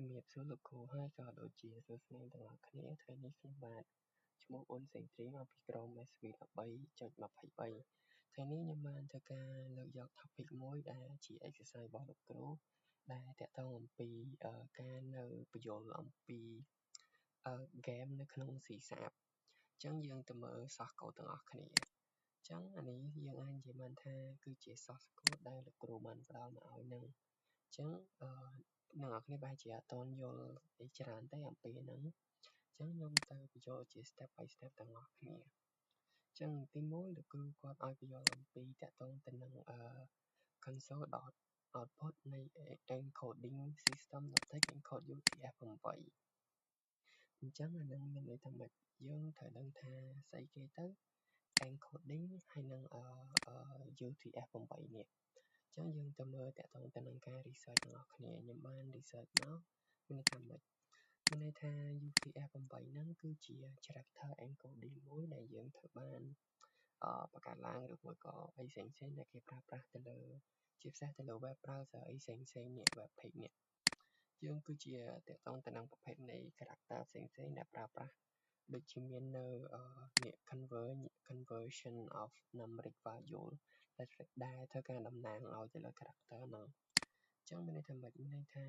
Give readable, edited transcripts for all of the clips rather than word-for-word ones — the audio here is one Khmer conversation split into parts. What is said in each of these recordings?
ជំរាបសួរលោកគ្រូហើយក៏ដូចជាសួស្តីទាំងអស់គ្នាថ្ងៃនេះខ្ញុំបាទឈ្មោះអ៊ុនសេងទ្រីមកពីក្រុម SV 13.23ថ្ងៃនេះខ្ញុំបានធ្វើការលើកយក topic មួយដែលជា exercise របស់លោកគ្រូដែលតាក់ទងអំពីការនៅបញ្យល់អំពី game នៅក្នុង C Sharp អញ្ចឹងយើងទៅមើល source code ទាំងអស់គ្នាអញ្ចឹងអានេះយើងអាចនិយាយបានថាគឺជា source code ដែលលោកគ្រូបានផ្ដល់មកឲ្យនឹងអញ្ចឹងអ្នកនរគ្នាបែរជាអត់ទាន់យល់ច្រើនទេអំពីហ្នឹងអញ្ចឹងខ្ញុំទៅបញ្ចូលជា step by step ទាំងអស់គ្នាអញ្ចឹងទី1លោកគ្រូគាត់ឲ្យបញ្យល់អំពីតាក់ទងទៅនឹងconsole.output នៃ encoding system.text encode UTF-8 អញ្ចឹងអានឹងមានន័យថាម៉េចយើងត្រូវដឹងថាស្អីគេទៅ encoding ហើយនឹងUTF-8 នេះអញ្ចឹងយើងទៅមើលតាក់ទងទៅនឹងការ research ទាំងអស់គ្នាខ្ញុំបាន research មកមានន័យថាម៉េចមានន័យថា UTF-8 ហ្នឹងគឺជា character encoding មួយដែលយើងត្រូវបានបង្កើតឡើងឬមួយក៏អីផ្សេងៗដែលគេប្រើប្រាស់ទៅលើជាពិសេសទៅលើ web browser អីផ្សេងៗនេះ web page នេះយើងគឺជាតាក់ទងទៅនឹងប្រភេទនៃ character ផ្សេងៗដែលប្រើប្រាស់ដូចជាមាននៅconversion of numeric value ដែលធ្វើការតំណាងឲ្យទៅលើ character ហ្នឹងអញ្ចឹងមានន័យថាម៉េចមានន័យថា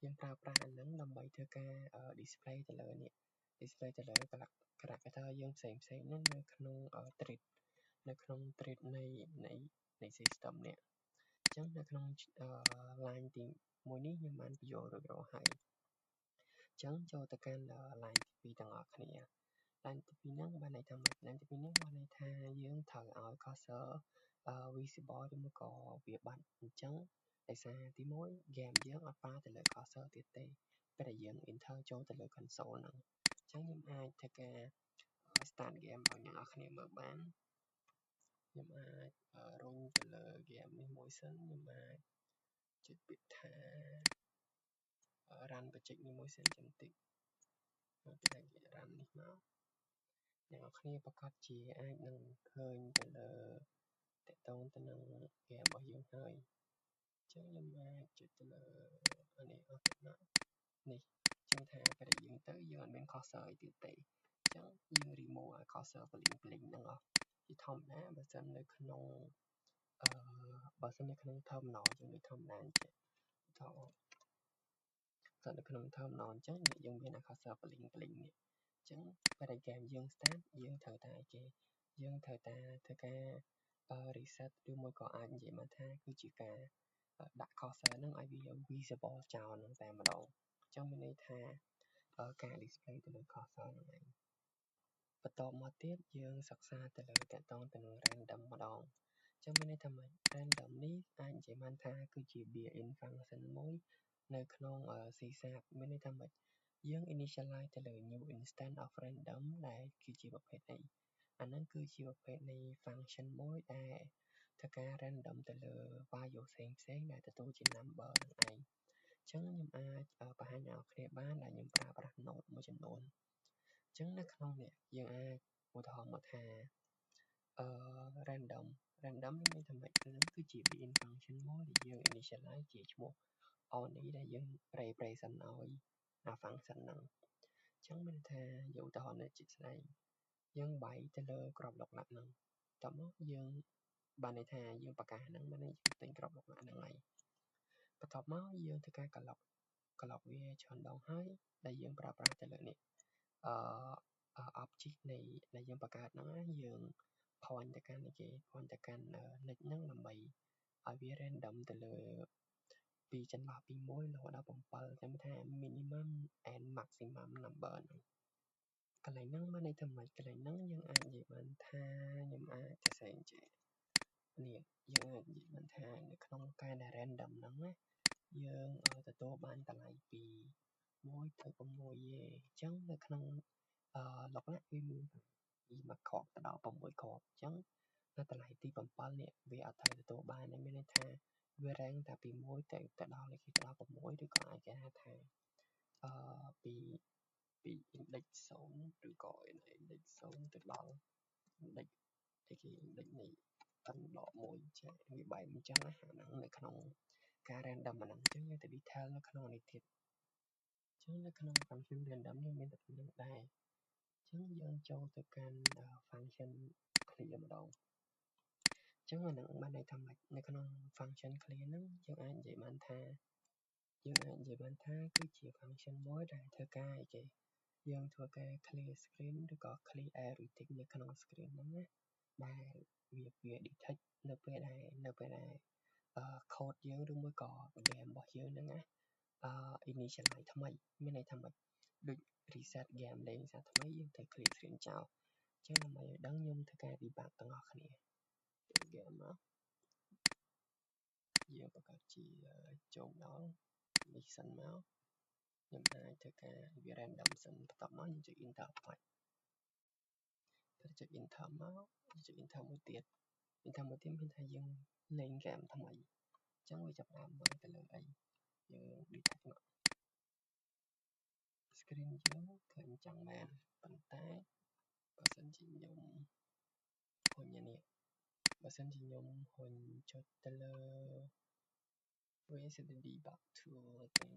យើងប្រើប្រាស់អាហ្នឹងដើម្បីធ្វើការ display ទៅលើនេះ display ទៅលើ character យើងផ្សេងៗហ្នឹងនៅក្នុង thread នៅក្នុង thread នៃ system នេះអញ្ចឹងនៅក្នុង line ទី1នេះខ្ញុំបានបញ្យល់រួចរាល់ហើយអញ្ចឹងចូលទៅកាន់ line ទី2ទាំងអស់គ្នា line ទី2ហ្នឹងបានន័យថាម៉េច line ទី2ហ្នឹងបានន័យថាយើងត្រូវឲ្យ cursor visible ឬមួយក៏វាបាត់អញ្ចឹងដោយសារទី1 game យើងអត់ប្រើទៅលើ cursor ទៀតទេពេលដែលយើង enter ចូលទៅលើ console ហ្នឹងអញ្ចឹងខ្ញុំអាចធ្វើការ start game ឲ្យអ្នកនរគ្នាមើលបានខ្ញុំអាចរុញទៅលើ game នេះមួយសិនខ្ញុំអាចចុចពាក្យថា run project នេះមួយសិនចាំតិចមកពីដែលគេ run នេះមកអ្នកនរគ្នាប្រកាសជាអាចនឹងឃើញទៅលើតាក់ទងទៅនឹង game របស់យើងហើយអញ្ចឹងខ្ញុំអាចចុចទៅលើអានេះអស់ទៅមកនេះអញ្ចឹងថាពេលដែលយើងទៅយើងអត់មាន cursor អីទៀតទេអញ្ចឹងយើង remove អា cursor bling ហ្នឹងអស់ជាធម្មតាបើសិននៅក្នុងterminal យើងដូចធម្មតាអញ្ចឹងទៅនៅក្នុង terminal អញ្ចឹងយើងមាន cursor bling នេះអញ្ចឹងពេលដែល game យើង start យើងត្រូវតែយើងត្រូវតែធ្វើការ reset ឬមួយក៏អាចនិយាយមកថាគឺជាការដាក់ cursor ហ្នឹងឲ្យវា visible ចោលហ្នឹងតែម្ដងអញ្ចឹងមានន័យថាការ display ទៅលើ cursor ហ្នឹងឯងបន្តមកទៀតយើងសិក្សាទៅលើតាក់ទងទៅនឹង random ម្ដងអញ្ចឹងមានន័យថាម៉េច random នេះអាចនិយាយបានថាគឺជា built-in function មួយនៅក្នុង C Sharp មានន័យថាម៉េចយើង initialize ទៅលើ new instance of random ដែលគឺជាប្រភេទអីអាហ្នឹងគឺជាប្រភេទនៃ function មួយដែលធ្វើការ random ទៅលើ value ផ្សេងៗដែលទទួលជា number ហ្នឹងឯងអញ្ចឹងខ្ញុំអាចបង្ហាញអ្នកនរគ្នាបានដែលខ្ញុំប្រើប្រាស់ node មួយចំនួនអញ្ចឹងនៅក្នុងនេះយើងអាចឧទាហរណ៍មកថាrandom នេះមានថាម៉េចហ្នឹងគឺជា built-in function មួយដែលយើង initialize ជាឈ្មោះ only ដែលយើង represent ឲ្យអា function ហ្នឹងអញ្ចឹងមានថាយកឧទាហរណ៍នេះជាក់ស្ដែងយើងបាយទៅលើក្របលុកលក្ខហ្នឹងតោះមកយើងបានន័យថាយើងប្រកាសហ្នឹងបានន័យយើងទិញក្របលុកលក្ខហ្នឹងហើយបន្ទាប់មកយើងធ្វើការ clock វាច្រើនដងហើយដែលយើងប្រើប្រាស់ទៅលើនេះobject នៃយើងបង្កើតហ្នឹងយើង point ទៅកាន់nick ហ្នឹងដើម្បីឲ្យវា random ទៅលើពីចន្លោះពី1រហូតដល់7ចាំថា minimum and maximum number ហ្នឹងកន្លែងហ្នឹងមានន័យថាម៉េចកន្លែងហ្នឹងយើងអាចនិយាយបានថាខ្ញុំអាចសរសេរអញ្ចឹងនេះយើងអាចនិយាយបានថានៅក្នុងការដែល random ហ្នឹងណាយើងទទួលបានតម្លៃពី1ទៅ6ទេអញ្ចឹងនៅក្នុងលុកណាវាមានពី1គ្រាប់ទៅដល់6គ្រាប់អញ្ចឹងនៅតម្លៃទី7នេះវាអត់ត្រូវទទួលបានទេមានន័យថាវា rank តែពី1ទៅដល់6ឬក៏អាចគេហៅថាពី index 0ឬក៏ index 0ទៅដល់ index នៃ n-1 ចាវាបែបអញ្ចឹងណាអាហ្នឹងនៅក្នុងការ random អាហ្នឹងអញ្ចឹងយើងទៅ detail នៅក្នុងនេះទៀត ចឹងនៅក្នុង function random នេះមានតែប៉ុណ្្នឹងដែរចឹងយើងចូលទៅកាន់ function clear ម្ដងចឹងអានឹងបានន័យថាម៉េចនៅក្នុង function clear ហ្នឹងយើងអាចនិយាយបានថាគឺជា function មួយដែលធ្វើការអីគេយើងធ្វើការ clear screen ឬក៏ clear everything នៅក្នុង screen ហ្នឹងណាដែលវា detect នៅពេលដែលcode យើងឬមួយក៏ game របស់យើងហ្នឹងណា initialize ថ្មីមានន័យថាម៉េចដូច reset game លេងសារថ្មីយើងត្រូវ clear screen ចោលចឹងដើម្បីឲ្យដឹងខ្ញុំធ្វើការ debug ទាំងអស់គ្នាចូល game មកយើងបង្កើតជាចូលដល់នេះសិនមកខ្ញុំអាចធ្វើការវា random សិនបន្ទាប់មកយើងចុច enter បាច់តែចុច enter មកចុច enter មួយទៀតមានថាយើងលេង game ថ្មីអញ្ចឹងវាចាប់ផ្ដើមមើលទៅលើអីយើង detect មក screen យើងឃើញចឹងមែនប៉ុន្តែបើសិនជាខ្ញុំហ៊ុញនេះបើសិនជាខ្ញុំហ៊ុញចុចទៅលើ where is the debug tool ទាំង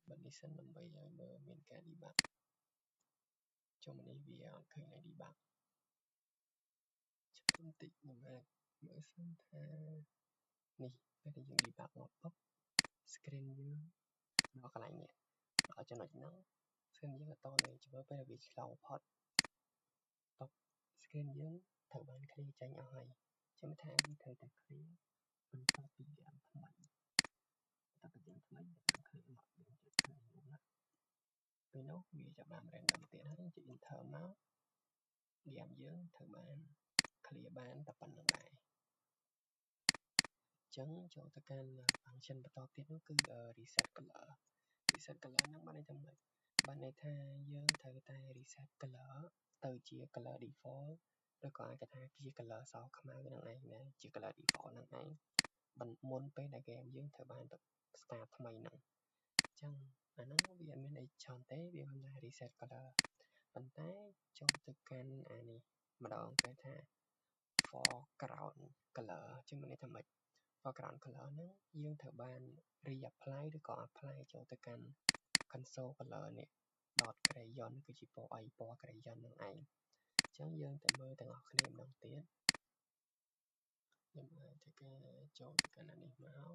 បើនេះសិនដើម្បីឲ្យមើលមានការ debug ចុះនេះវាអត់ឃើញឲ្យ debug ចាំបន្តិចខ្ញុំអាចមើលសិនថានេះពេលដែលយើង debug មកពុប screen យើងដល់កន្លែងនេះដល់ចំណុចហ្នឹង screen យើងអត់តលេងមើលពេលវាឆ្លងផុតតុប screen យើងត្រូវបាន clear ចេញអស់ហើយចាំថាវាត្រូវតែ clear បន្ទាប់ពី game ថ្មីយើង clear មកយើងចុច clear ណាពេលនោះវាចាប់បាន random ទៀតហើយចុច enter មក game យើងត្រូវបាន clear បានតែប៉ុណ្្នឹងដែរចឹងចូលទៅកាន់ function បន្តទៀតនោះគឺ reset color ហ្នឹងបានន័យថាម៉េចបានន័យថាយើងត្រូវតែ reset color ទៅជា color default ឬក៏អាចថាជា color សខ្មៅហ្នឹងឯងណាជា color default ហ្នឹងឯងមុនពេលដែល game យើងត្រូវបាន start ថ្មីហ្នឹងចឹងអាហ្នឹងវាអត់មានអីច្រើនទេវាគ្រាន់តែ reset color ប៉ុន្តែចូលទៅកាន់អានេះម្ដងគេថា foreground color ចឹងមានន័យថាម៉េច foreground color ហ្នឹងយើងត្រូវបាន reapply ឬក៏ apply ចូលទៅកាន់ console color នេះ dot crayon គឺជាពណ៌អីពណ៌ crayon ហ្នឹងឯងអញ្ចឹងយើងទៅមើលទាំងអស់គ្នាម្ដងទៀតខ្ញុំអាចធ្វើការចូលទៅកាន់អានេះមក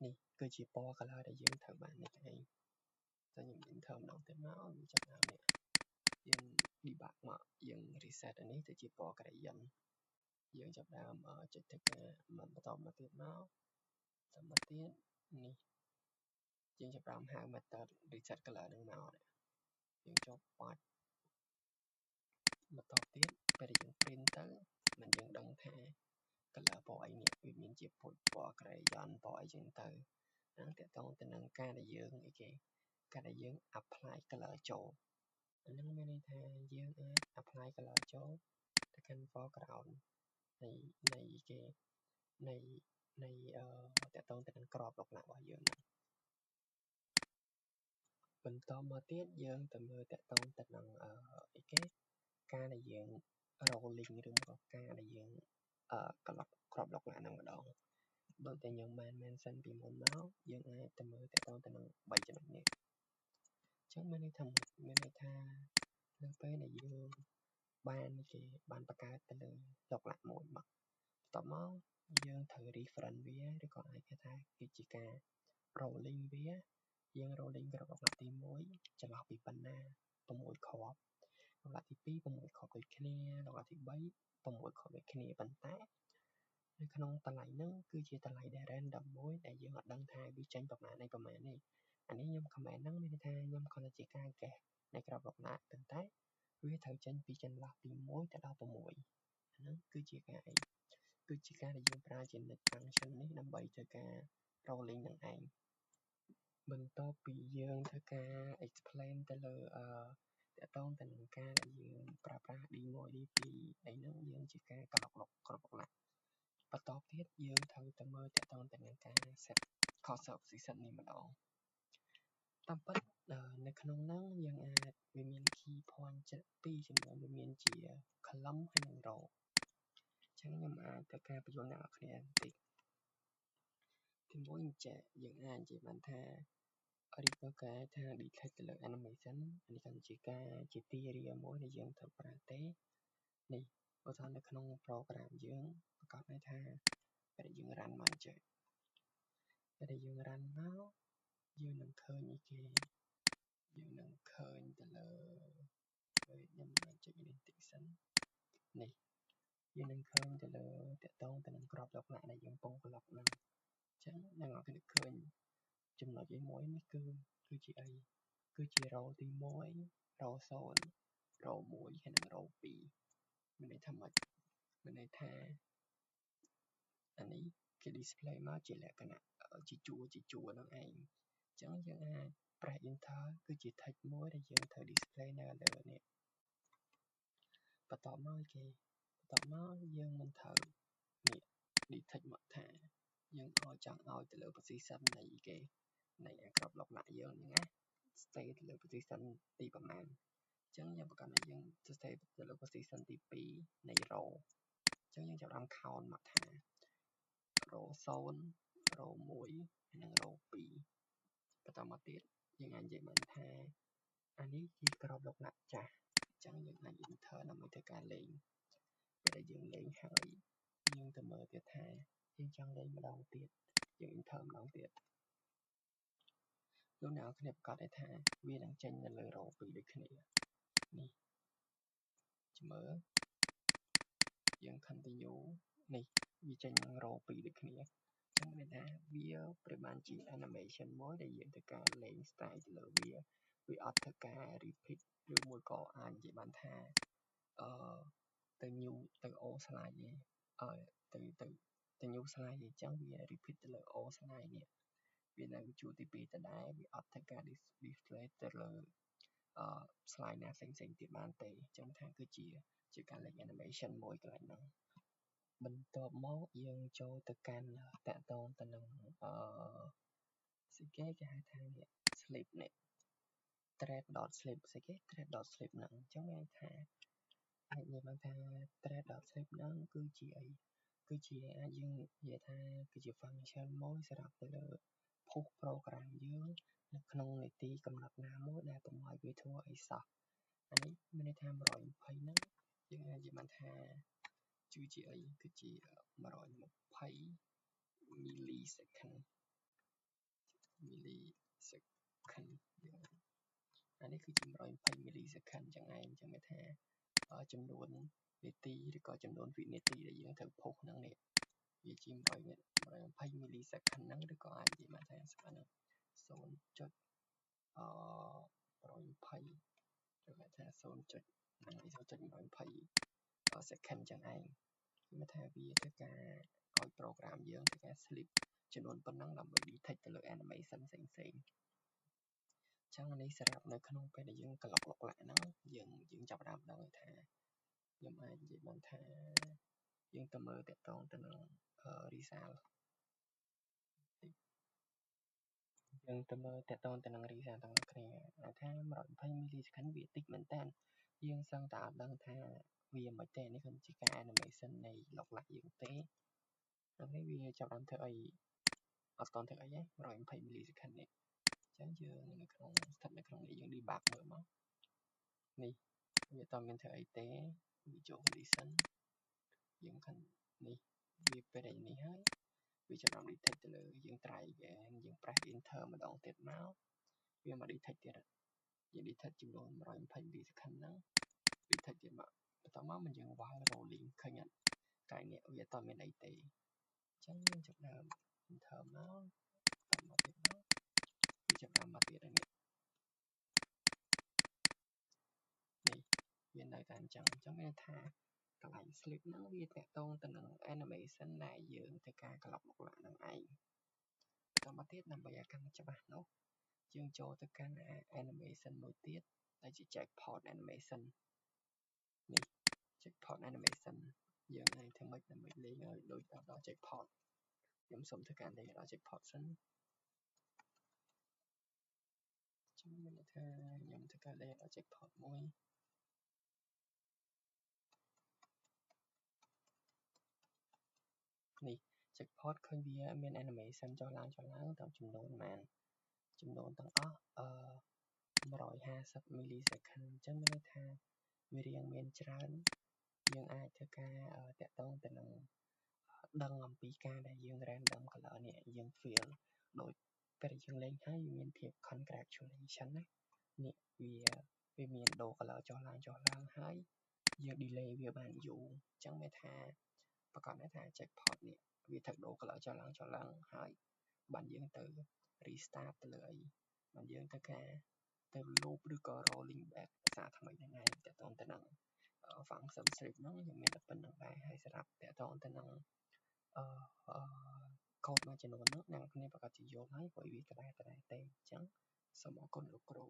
នេះគឺជាពណ៌ color ដែលយើងត្រូវបាននេះឯងតែខ្ញុំ enter ម្ដងទៀតមកវាចាប់ដើមនេះយើង debug មកយើង reset អានេះទៅជាពណ៌ crayon យើងចាប់ដើមចុចធ្វើការបន្តមកទៀតមកទៀតនេះយើងចាប់ដើមហៅ method reset color ហ្នឹងមកយើងចុចបាច់បន្តទៀតពេលដែលយើង print ទៅមិនយើងដឹងថា color ពណ៌អីនេះវាមានជាពណ៌ crayon ពណ៌អីចឹងទៅហ្នឹងតកតងទៅនឹងការដែលយើងអីគេការដែលយើង apply color ចូលអាហ្នឹងមានន័យថាយើងអាច apply color ចូលទៅកាន់ foreground នៃគេនៃតកតងទៅនឹងក្របលក្ខណៈរបស់យើងហ្នឹងបន្តមកទៀតយើងទៅមើលតកតងទៅនឹងអីគេការដែលយើង rolling ឬមកការដែលយើងក្របលក្ខណៈហ្នឹងម្ដងដូចតែខ្ញុំបាន mention ពីមុនមកយើងអាចទៅមើលតកតងទៅនឹង3ចំណុចនេះអញ្ចឹងមានន័យថានៅពេលដែលយើងបានបង្កើតទៅលើលក្ខណៈមួយមកបន្ទាប់មកយើងត្រូវ reference វាឬក៏អាចគេថាគឺជាការ rolling វាយើង rolling ក្របលក្ខណៈទី1ចន្លោះពីប៉ុណ្ណា6គ្រាប់លក្ខណៈទី2 6គ្រាប់ដូចគ្នាលក្ខណៈទី3 6គ្រាប់ដូចគ្នាប៉ុន្តែនៅក្នុងតម្លៃហ្នឹងគឺជាតម្លៃដែល random មួយដែលយើងអត់ដឹងថាវាចេញប្រមាណនេះអានេះខ្ញុំ comment ហ្នឹងមានន័យថាខ្ញុំគ្រាន់តែជាការ guess នៃក្របលក្ខណៈប៉ុន្តែវាត្រូវចេញពីចន្លោះពី1ទៅដល់6ហ្នឹងគឺជាការដែលយើងប្រើជានិច្ច function នេះដើម្បីធ្វើការ rolling នឹងឯងបន្ទាប់ពីយើងធ្វើការ explain ទៅលើតកតងទៅនឹងការដែលយើងប្រើប្រាស់ D1 D2 អីហ្នឹងយើងជាការក្របលក្ខណៈបន្តទៀតយើងត្រូវទៅមើលតកតងទៅនឹងការ set cursor position នេះម្ដងតាមពិតនៅក្នុងហ្នឹងយើងអាចវាមាន key point 2ចំនួនវាមានជា column ហើយនិង row អញ្ចឹងខ្ញុំអាចធ្វើការបញ្យល់អ្នកនរគ្នាបន្តិច ទីមួយយើងអាចនិយាយបានថា Reaper ថា detect ទៅលើ animation នេះគឺជាការជាទីរាមួយដែលយើងត្រូវប្រើទេនេះឧទាហរណ៍នៅក្នុង program យើងប្រកាសថាពេលយើង run មកចេះពេលយើង run មកយើងនឹងឃើញគេយើងនឹងឃើញទៅលើខ្ញុំចុចនេះតិចសិននេះយើងនឹងឃើញទៅលើតកតងទៅនឹងក្របលក្ខណៈដែលយើងកំពុង block ហ្នឹងអញ្ចឹងអ្នកនរគ្នាឃើញចំណុចមួយនេះគឺជាអីគឺជា row ទី1 row 0 row 1ហើយនិង row 2មានន័យថាម៉េចមានន័យថាអានេះគេ display មកជាលក្ខណៈជាជួរហ្នឹងឯងអញ្ចឹងយើងអាច press enter គឺជា text មួយដែលយើងត្រូវ display នៅលើនេះបន្ទាប់មកយើងមិនត្រូវនេះ detect មកថាយើងចង់ឲ្យទៅលើ position នៃគេនៃក្របលក្ខណៈយើងហ្នឹងណា stay ទៅលើ position ទីប្រមាណអញ្ចឹងយើងប្រកាសថាយើង stay ទៅលើ position ទី2នៃ row អញ្ចឹងយើងចាប់ផ្ដើម count មកថា row 0 row 1និង row 2បន្តមកទៀតយើងអាចនិយាយបានថាអានេះជាក្របលក្ខណៈចាស់អញ្ចឹងយើងអាច enter ដើម្បីធ្វើការលេងពេលដែលយើងលេងហើយយើងទៅមើលទៀតថាយើងចង់លេងម្ដងទៀតយើង enter ម្ដងទៀតលោកអ្នកគ្នាប្រកាសថាវានឹងចេញនៅលើ row 2ដូចគ្នានេះជមើលយើង continue នេះវាចេញ row 2ដូចគ្នាចឹងមានថាវាប្រៀបបានជា animation មួយដែលយើងធ្វើការលេង style ទៅលើវាអត់ធ្វើការ repeat ឬមួយក៏អាចនិយាយបានថាទៅ new ទៅ old slide ទេទៅ new slide អញ្ចឹងវា repeat ទៅលើ old slide នេះវានៅជួរទី2ដដែលវាអត់ធ្វើការ display ទៅលើ slide ណាផ្សេងទៀតបានទេអញ្ចឹងថាគឺជាការលេង animation មួយកន្លែងហ្នឹងបន្ទាប់មកយើងចូលទៅកាន់តាក់ទងទៅនឹងស្អីគេហៅថានេះ slip នេះ thread.slip ស្អីគេ thread.slip ហ្នឹងអញ្ចឹងមានថាអាចនិយាយបានថា thread.slip ហ្នឹងគឺជាអីគឺជាអាចយើងនិយាយថាគឺជា function មួយសម្រាប់ទៅលើ push program យើងនៅក្នុងនីតិកំណត់ណាមួយដែលកុំឲ្យវាធ្វើអីសោះអានេះមានន័យថា120ហ្នឹងយើងអាចនិយាយបានថាគឺជាអីគឺជា120 millisecond អានេះគឺជា120 millisecond ចឹងឯងចឹងមានថាចំនួននាទីឬក៏ចំនួនវិនាទីដែលយើងត្រូវពុះហ្នឹងនេះវាជា120 millisecond ហ្នឹងឬក៏អាចនិយាយបានថាស្មើនឹង 0.120 ឬថា 0.120 second ចឹងឯងគឺថាវាធ្វើការឲ្យ program យើងធ្វើការ slip ចំនួនប៉ុណ្ណឹងដើម្បី detect ទៅលើ animation ផ្សេងចឹងនេះសម្រាប់នៅក្នុងពេលដែលយើងក្លុកលក្ខណៈហ្នឹងយើងចាប់ផ្ដើមដឹងថាខ្ញុំអាចនិយាយបានថាយើងទៅមើលតកតងទៅនឹងresult យើងទៅមើលតកតងទៅនឹង result ទាំងអស់គ្នាថា120 millisecond វាតិចមែនតើយើងសឹងតែអត់ដឹងថាវាមិនទេនេះគឺជាការ animation នៃលក្ខណៈយើងទេហើយវាចាប់បានធ្វើអីអត់តន់ធ្វើអីទេ120 millisecond នេះអញ្ចឹងយើងនៅក្នុងស្ថិតនៅក្នុងនេះយើង debug មើលមកនេះវាអត់មានធ្វើអីទេវាចូល condition យើងនេះវាពេលនេះហើយវាចាប់បាន detect ទៅលើយើង try again យើង press enter ម្ដងទៀតមកវាមក detect ទៀតយើង detect ចំនួន120 millisecond ហ្នឹង detect ទៀតមកបន្តមកយើង while rolling ឃើញអត់កែនេះវាអត់មានអីទេអញ្ចឹងយើងចាប់ដើម enter មកបន្តមកទៀតមកវាចាប់ដើមមកទៀតហើយនេះវានៅតែអញ្ចឹងមានថាកន្លែង slip ហ្នឹងវាតកតងទៅនឹង animation ដែលយើងធ្វើការក្លុកលក្ខណៈហ្នឹងឯងបន្តមកទៀតដើម្បីឲ្យកាន់តែច្បាស់នោះយើងចូលទៅកាន់ animation មួយទៀតដែលជា jackpot animation នេះ jackpot animation យើងអាចធ្វើម៉េចដើម្បីលេងឲ្យដូចដល់ jackpot ខ្ញុំសូមធ្វើការលេងដល់ jackpot សិនខ្ញុំមានថាខ្ញុំធ្វើការលេងដល់ jackpot មួយនេះ jackpot ឃើញវាមាន animation ចុះឡើងតាមចំនួនប៉ុន្មានចំនួនទាំងអស់150 millisecond អញ្ចឹងមានន័យថាវារៀងមានច្រើនយើងអាចធ្វើការតាក់ទងទៅនឹងដឹងអំពីការដែលយើង random color នេះយើង feel ដូចពេលយើងលេងហើយវាមានភាព congratulation ណានេះវាមានដូរ color ចុះឡើងហើយយើង delay វាបានយូរអញ្ចឹងមានថាប្រកាសថា jackpot នេះវាត្រូវដូរ color ចុះឡើងហើយបានយើងទៅ restart ទៅលើអីបានយើងធ្វើការទៅ loop ឬក៏ rolling back សារថ្មីហ្នឹងឯងតាក់ទងទៅនឹង function strip ហ្នឹងយើងមានតែប៉ុណ្្នឹងដែរហើយសម្រាប់តាក់ទងទៅនឹងcode មួយចំនួនហ្នឹងអ្នកនរគ្នាប្រកាសជាយល់ហើយព្រោះវាដដែលទេអញ្ចឹងសូមអរគុណលោកគ្រូ